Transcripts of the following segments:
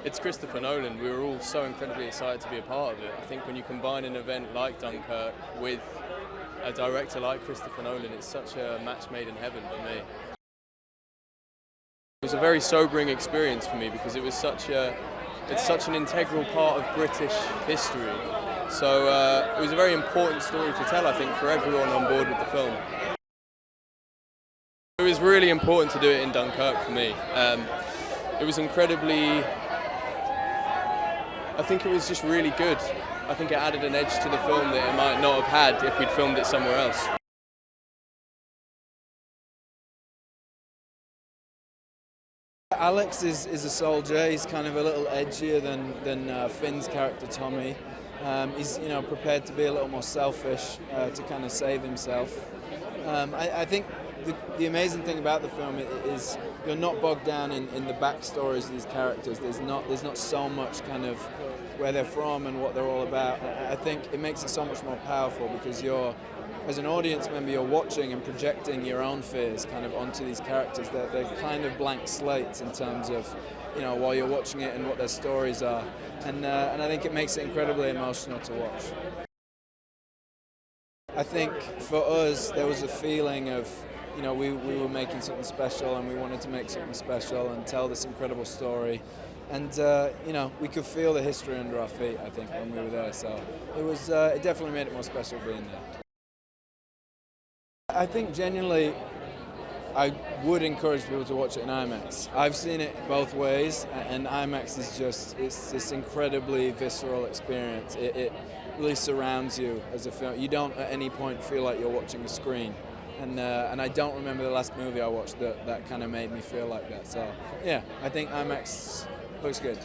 It's Christopher Nolan. We were all so incredibly excited to be a part of it. I think when you combine an event like Dunkirk with a director like Christopher Nolan, it's such a match made in heaven for me. It was a very sobering experience for me because it's such an integral part of British history. So it was a very important story to tell, I think, for everyone on board with the film. It was really important to do it in Dunkirk for me. It was incredibly... I think it was just really good. I think it added an edge to the film that it might not have had if we'd filmed it somewhere else. Alex is a soldier. He's kind of a little edgier than Finn's character Tommy. He's prepared to be a little more selfish to kind of save himself. I think the amazing thing about the film is you're not bogged down in the backstories of these characters. There's not so much kind of where they're from and what they're all about. I think it makes it so much more powerful because as an audience member, you're watching and projecting your own fears kind of onto these characters. They're kind of blank slates in terms of, while you're watching it and what their stories are. And I think it makes it incredibly emotional to watch. I think for us, there was a feeling of, we were making something special and we wanted to make something special and tell this incredible story. And, we could feel the history under our feet, I think, when we were there. So it definitely made it more special being there. I think genuinely, I would encourage people to watch it in IMAX. I've seen it both ways, and IMAX is it's this incredibly visceral experience. It really surrounds you as a film. You don't at any point feel like you're watching a screen. And I don't remember the last movie I watched that kind of made me feel like that. So yeah, I think IMAX looks good.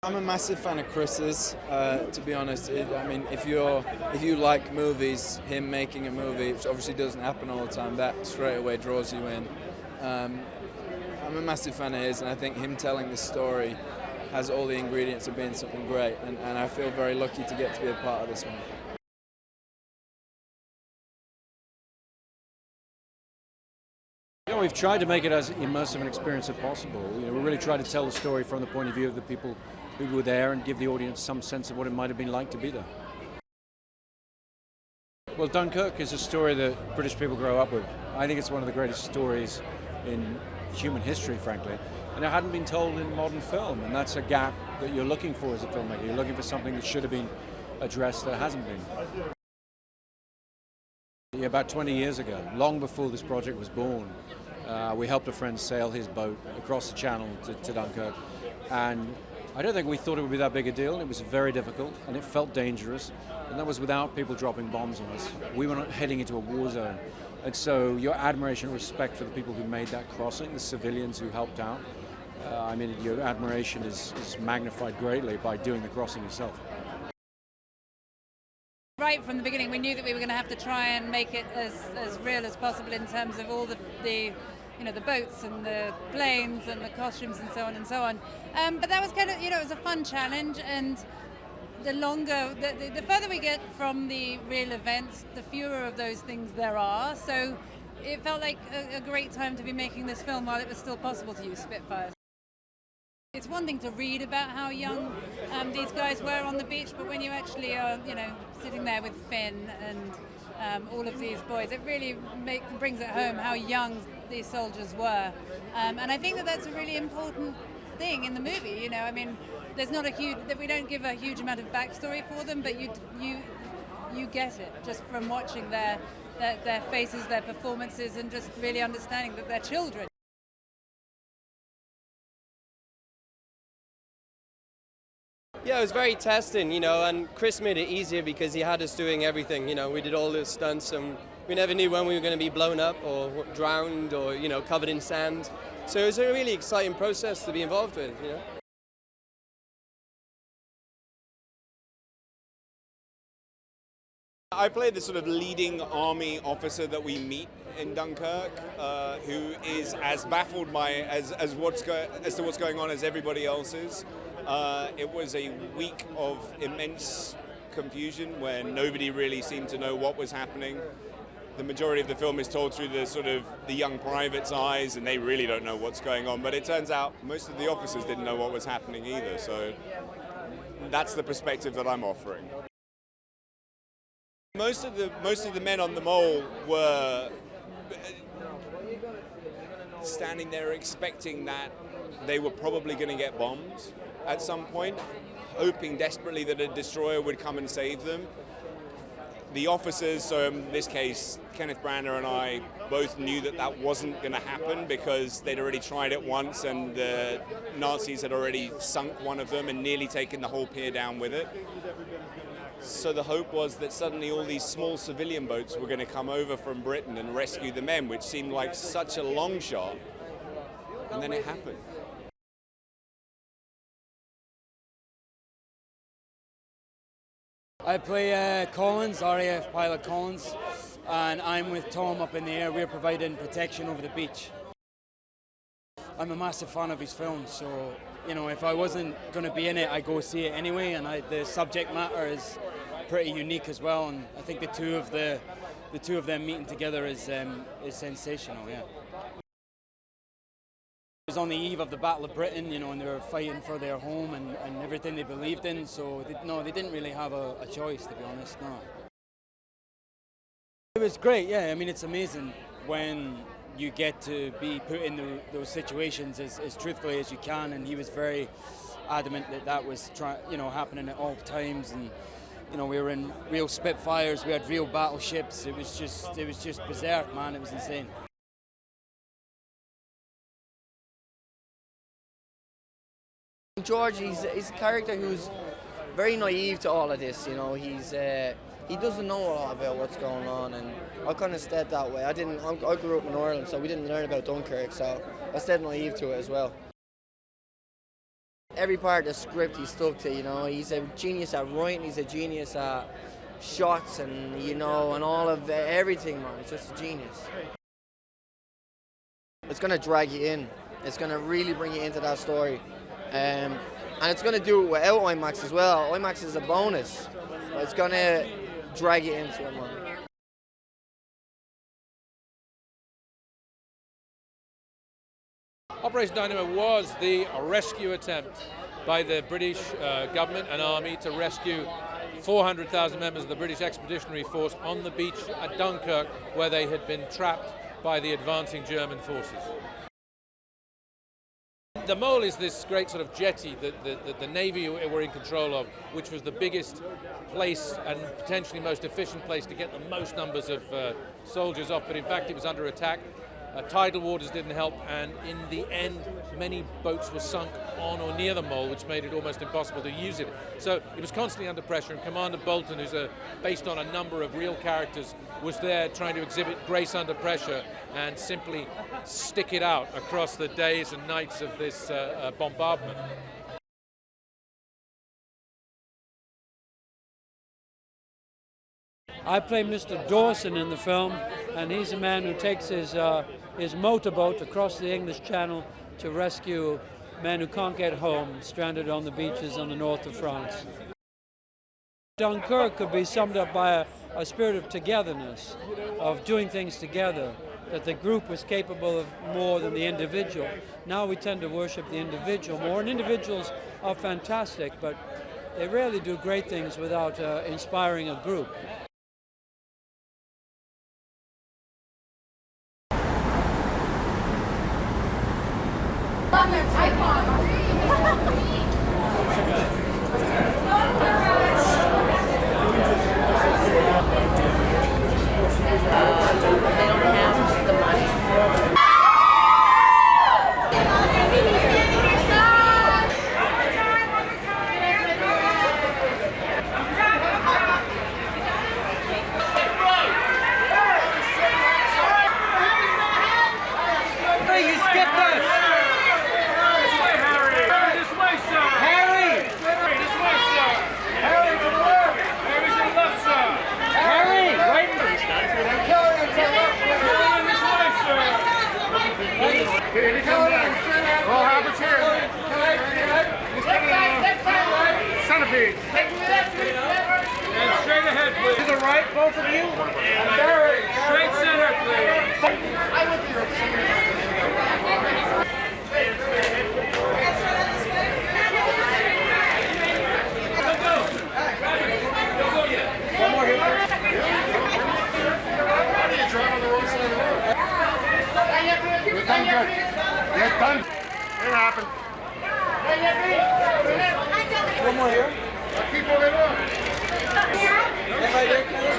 I'm a massive fan of Chris's, to be honest. If you like movies, him making a movie, which obviously doesn't happen all the time, that straight away draws you in. I'm a massive fan of his, and I think him telling this story has all the ingredients of being something great, and I feel very lucky to get to be a part of this one. We've tried to make it as immersive an experience as possible. We really tried to tell the story from the point of view of the people who were there and give the audience some sense of what it might have been like to be there. Well, Dunkirk is a story that British people grow up with. I think it's one of the greatest stories in human history, frankly. And it hadn't been told in modern film, and that's a gap that you're looking for as a filmmaker. You're looking for something that should have been addressed that hasn't been. About 20 years ago, long before this project was born, we helped a friend sail his boat across the channel to Dunkirk, and I don't think we thought it would be that big a deal. It was very difficult, and it felt dangerous, and that was without people dropping bombs on us. We were not heading into a war zone, and so your admiration and respect for the people who made that crossing, the civilians who helped out, your admiration is magnified greatly by doing the crossing yourself. Right from the beginning, we knew that we were going to have to try and make it as real as possible in terms of all the boats and the planes and the costumes and so on and so on. But that was kind of, it was a fun challenge, and the further we get from the real events, the fewer of those things there are. So it felt like a great time to be making this film while it was still possible to use Spitfires. It's one thing to read about how young these guys were on the beach, but when you actually are, sitting there with Finn and all of these boys, it really brings it home how young these soldiers were. And I think that's a really important thing in the movie. There's not we don't give a huge amount of backstory for them, but you get it just from watching their faces, their performances, and just really understanding that they're children. Yeah, it was very testing, and Chris made it easier because he had us doing everything. We did all the stunts, and we never knew when we were going to be blown up or drowned or, covered in sand. So it was a really exciting process to be involved with, I played the sort of leading army officer that we meet in Dunkirk, who is as baffled as to what's going on as everybody else is. It was a week of immense confusion where nobody really seemed to know what was happening. the majority of the film is told through the sort of the young private's eyes, and they really don't know what's going on. But it turns out most of the officers didn't know what was happening either. So that's the perspective that I'm offering. Most of the men on the mole were standing there expecting that they were probably going to get bombed at some point, hoping desperately that a destroyer would come and save them. The officers, so in this case, Kenneth Branagh and I both knew that that wasn't going to happen because they'd already tried it once and the Nazis had already sunk one of them and nearly taken the whole pier down with it. So the hope was that suddenly all these small civilian boats were going to come over from Britain and rescue the men, which seemed like such a long shot. And then it happened. I play Collins, RAF pilot Collins, and I'm with Tom up in the air. We're providing protection over the beach. I'm a massive fan of his films, so you know, if I wasn't going to be in it, I'd go see it anyway. And the subject matter is pretty unique as well. And I think the two of them meeting together is sensational. Yeah. It was on the eve of the Battle of Britain, you know, and they were fighting for their home and everything they believed in. So they didn't really have a choice, to be honest. No. It was great. Yeah, I mean, it's amazing when you get to be put in those situations as truthfully as you can, and he was very adamant that was happening at all times. And you know, we were in real Spitfires, we had real battleships. It was just berserk, man. It was insane. George, he's a character who's very naive to all of this. You know, he doesn't know a lot about what's going on, and I kind of stayed that way. I grew up in Ireland, so we didn't learn about Dunkirk, so I stayed naive to it as well. Every part of the script he stuck to. You know, he's a genius at writing, he's a genius at shots, and you know, and all of everything, man. It's just a genius. It's gonna drag you in. It's gonna really bring you into that story. And it's going to do it without IMAX as well. IMAX is a bonus, but it's going to drag you into it, man. Operation Dynamo was the rescue attempt by the British government and army to rescue 400,000 members of the British Expeditionary Force on the beach at Dunkirk, where they had been trapped by the advancing German forces. The Mole is this great sort of jetty that the Navy were in control of, which was the biggest place and potentially most efficient place to get the most numbers of soldiers off, but in fact it was under attack. Tidal waters didn't help, and in the end many boats were sunk on or near the Mole, which made it almost impossible to use it. So it was constantly under pressure, and Commander Bolton, who's based on a number of real characters, was there trying to exhibit grace under pressure and simply stick it out across the days and nights of this bombardment. I play Mr. Dawson in the film, and he's a man who takes his motorboat across the English Channel to rescue men who can't get home, stranded on the beaches on the north of France. Dunkirk could be summed up by a spirit of togetherness, of doing things together, that the group was capable of more than the individual. Now we tend to worship the individual more, and individuals are fantastic, but they rarely do great things without inspiring a group. Harry, right? right, both of you. And Barry. Straight center, please. I went to your one more here. Why do you drive on the wrong side of the road? You're done good. You're done. It happened. One more here. Keep moving on. Hey, right here, Kenneth.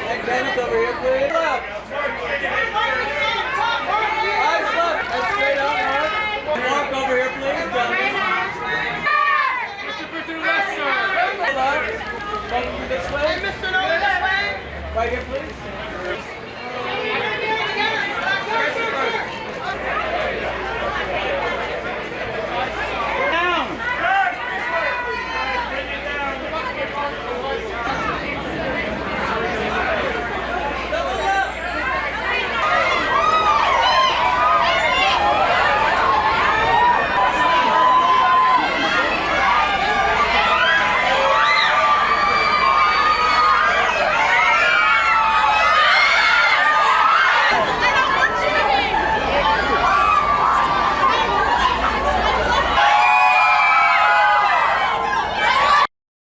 Hey, Kenneth, over here, please.